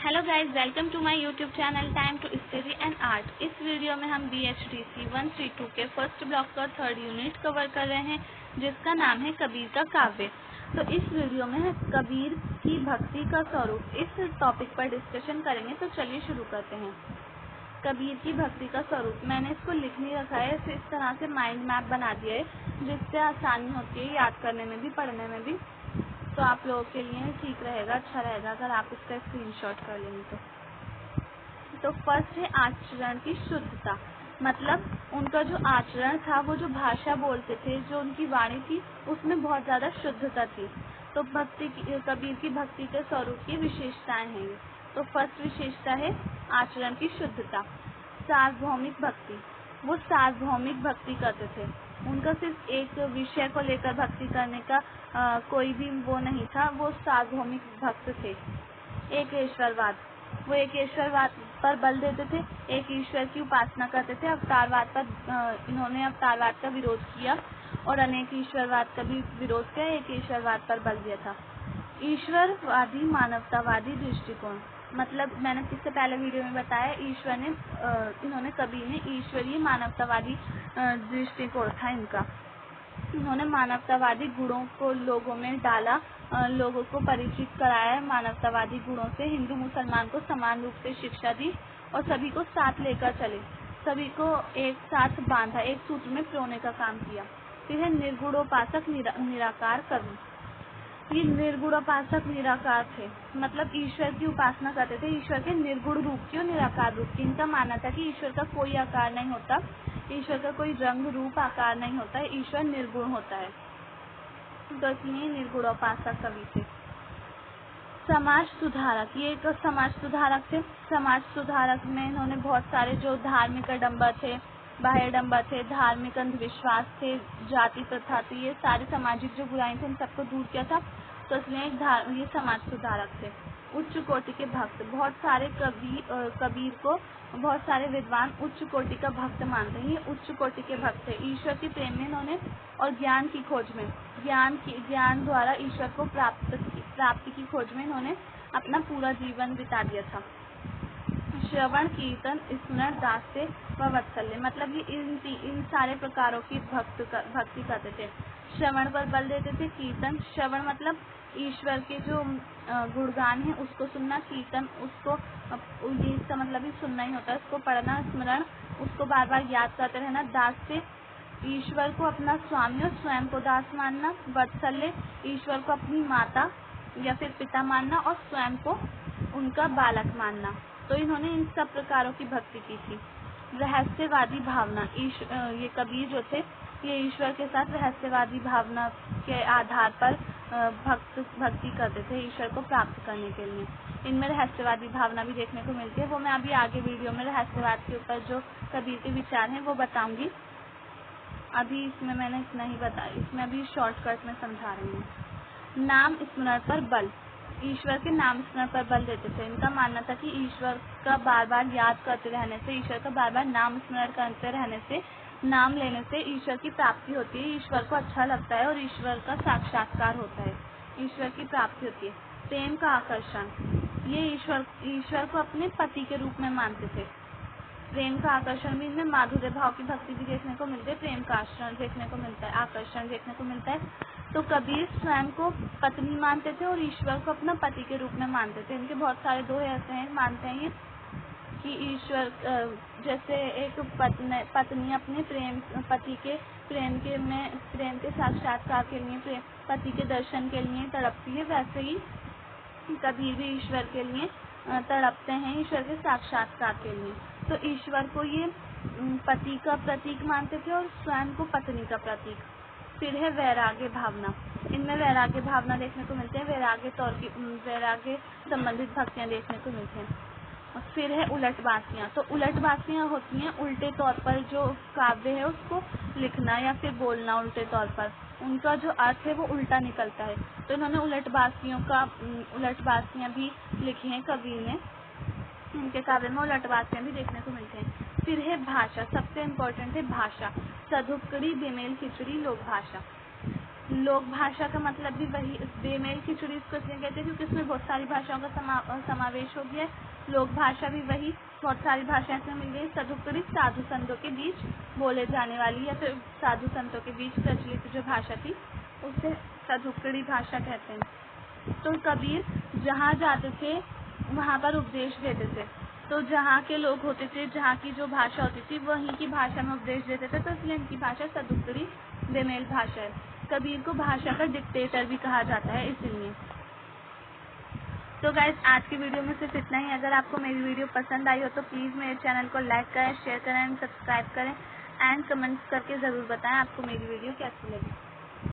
Hello guys, welcome to my YouTube channel time to study and art. इस वीडियो में हम BHDC 132 के फर्स्ट ब्लॉक का थर्ड यूनिट कवर कर रहे हैं, जिसका नाम है कबीर का काव्य। तो इस वीडियो में हम कबीर की भक्ति का स्वरूप इस टॉपिक पर डिस्कशन करेंगे। तो चलिए शुरू करते हैं। कबीर की भक्ति का स्वरूप मैंने इसको लिख नहीं रखा है, इस तरह से माइंड मैप बना दिया है जिससे आसानी होती है याद करने में भी, पढ़ने में भी। तो आप लोगों के लिए ठीक रहेगा, अच्छा रहेगा अगर आप इसका स्क्रीनशॉट कर लेंगे तो फर्स्ट है आचरण की शुद्धता। मतलब उनका जो आचरण था, वो जो भाषा बोलते थे, जो उनकी वाणी थी, उसमें बहुत ज़्यादा शुद्धता थी। तो कबीर की भक्ति के स्वरूप की विशेषताएं हैं ये। तो फर्स्ट विशेषता है आचरण की शुद्धता। सार्वभौमिक भक्ति, वो सार्वभौमिक भक्ति करते थे। उनका सिर्फ एक विषय को लेकर भक्ति करने का कोई भी वो नहीं था, वो सार्वभौमिक भक्त थे। एक ईश्वरवाद, वो एक ईश्वरवाद पर बल देते थे, एक ईश्वर की उपासना करते थे। अवतारवाद पर इन्होंने अवतारवाद का विरोध किया और अनेक ईश्वरवाद का भी विरोध किया, एक ईश्वरवाद पर बल दिया था। ईश्वरवादी मानवतावादी दृष्टिकोण, मतलब मैंने इससे पहले वीडियो में बताया, इन्होंने कबीर ने ईश्वरीय मानवतावादी दृष्टिकोण था इनका। इन्होंने मानवतावादी गुणों को लोगों में डाला, लोगों को परिचित कराया मानवतावादी गुणों से। हिंदू मुसलमान को समान रूप से शिक्षा दी और सभी को साथ लेकर चले, सभी को एक साथ बांधा, एक सूत्र में पिरोने का काम किया। फिर है निर्गुणोपासक निराकार कर्म। ये निर्गुणोपासक निराकार थे, मतलब ईश्वर की उपासना करते थे, ईश्वर के निर्गुण रूप की और निराकार रूप की। इनका मानना था कि ईश्वर का कोई आकार नहीं होता, ईश्वर का कोई रंग रूप आकार नहीं होता है, ईश्वर निर्गुण होता है। तो इसलिए निर्गुणोपासक कवि थे। समाज सुधारक, ये एक समाज सुधारक थे। समाज सुधारक में इन्होंने बहुत सारे जो धार्मिक आडंबर थे, बाह्य आडंबर थे, धार्मिक अंधविश्वास थे, जाति प्रथा थी, ये सारे सामाजिक जो बुराई थे उन सबको दूर किया था। तो इसलिए ये समाज सुधारक थे। उच्च कोटि के भक्त, बहुत सारे कबीर को बहुत सारे विद्वान उच्च कोटि का भक्त मानते हैं। ये उच्च कोटि के भक्त थे। ईश्वर के प्रेम में इन्होंने और ज्ञान की खोज में, ज्ञान द्वारा ईश्वर को प्राप्ति की खोज में इन्होंने अपना पूरा जीवन बिता दिया था। श्रवण, कीर्तन, स्मरण, दास्य व वात्सल्य, मतलब ये इन सारे प्रकारों की भक्ति करते थे। श्रवण पर बल देते थे। कीर्तन, श्रवण मतलब ईश्वर के जो गुणगान है उसको सुनना, कीर्तन उसको, इसका मतलब ही सुनना ही होता है, उसको पढ़ना। स्मरण, उसको बार बार याद करते रहना। दास्य, ईश्वर को अपना स्वामी और स्वयं को दास मानना। वात्सल्य, ईश्वर को अपनी माता या फिर पिता मानना और स्वयं को उनका बालक मानना। तो इन्होंने इन सब प्रकारों की भक्ति की थी। रहस्यवादी भावना, ये कबीर जो थे, ये ईश्वर के साथ रहस्यवादी भावना के आधार पर भक्ति करते थे ईश्वर को प्राप्त करने के लिए। इनमें रहस्यवादी भावना भी देखने को मिलती है, वो मैं अभी आगे वीडियो में रहस्यवाद के ऊपर जो कबीर के विचार हैं वो बताऊंगी। अभी इसमें मैंने इतना ही बताया, इसमें अभी शॉर्टकट में समझा रही हूँ। नाम स्मरण पर बल, ईश्वर के नाम स्मरण पर बल देते थे। इनका मानना था कि ईश्वर का बार बार याद करते रहने से, ईश्वर का बार बार नाम स्मरण करते रहने से, नाम लेने से ईश्वर की प्राप्ति होती है, ईश्वर को अच्छा लगता है और ईश्वर का साक्षात्कार होता है, ईश्वर की प्राप्ति होती है। प्रेम का आकर्षण, ये ईश्वर को अपने पति के रूप में मानते थे। प्रेम का आकर्षण भी, इनमें माधुर्य भाव की भक्ति भी देखने को मिलती है, प्रेम का आकर्षण देखने को मिलता है, आकर्षण देखने को मिलता है। तो कबीर स्वयं को पत्नी मानते थे और ईश्वर को अपना पति के रूप में मानते थे। इनके बहुत सारे दोहे ऐसे हैं, मानते हैं ये कि ईश्वर जैसे एक पत्नी अपने पति के प्रेम के साक्षात्कार के लिए, पति के दर्शन के लिए तड़पती है, वैसे ही कबीर भी ईश्वर के लिए तड़पते हैं, ईश्वर के साक्षात्कार के लिए। तो ईश्वर को ये पति का प्रतीक मानते थे और स्वयं को पत्नी का प्रतीक। फिर है वैराग्य भावना, इनमें वैराग्य भावना देखने को मिलते हैं, वैराग्य संबंधित भक्तियाँ देखने को मिलती हैं। फिर है उलट बासियाँ, तो उलट बासियाँ होती हैं उल्टे तौर पर जो काव्य है उसको लिखना या फिर बोलना उल्टे तौर पर, उनका जो अर्थ है वो उल्टा निकलता है। तो इन्होंने उलट बासियाँ भी लिखी हैं कबीर ने, इनके काव्य में उलट बासियाँ भी देखने को मिलते हैं। फिर है भाषा, सबसे इम्पोर्टेंट है भाषा। सधुकड़ी, बेमेल, खिचड़ी, लोक भाषा। लोक भाषा का मतलब भी वही, बेमेल खिचड़ी इसको इसलिए कहते हैं क्योंकि इसमें बहुत सारी भाषाओं का समावेश हो गया है। लोक भाषा भी वही, बहुत सारी भाषाएं इसमें मिल गई। सदुक्कड़ी साधु संतों के बीच बोले जाने वाली या फिर साधु संतों के बीच प्रचलित जो भाषा थी उसे सदुक्कड़ी भाषा कहते हैं। तो कबीर जहाँ जाते थे वहाँ पर उपदेश देते थे, तो जहाँ के लोग होते थे, जहाँ की जो भाषा होती थी वहीं की भाषा में उपदेश देते थे, तो इसलिए इनकी भाषा सदुक्कड़ी बेमेल भाषा है। कबीर को भाषा का डिक्टेटर भी कहा जाता है इसलिए। तो गाइस आज की वीडियो में सिर्फ इतना ही। अगर आपको मेरी वीडियो पसंद आई हो तो प्लीज़ मेरे चैनल को लाइक करें, शेयर करें एंड सब्सक्राइब करें एंड कमेंट्स करके ज़रूर बताएं आपको मेरी वीडियो कैसी लगी।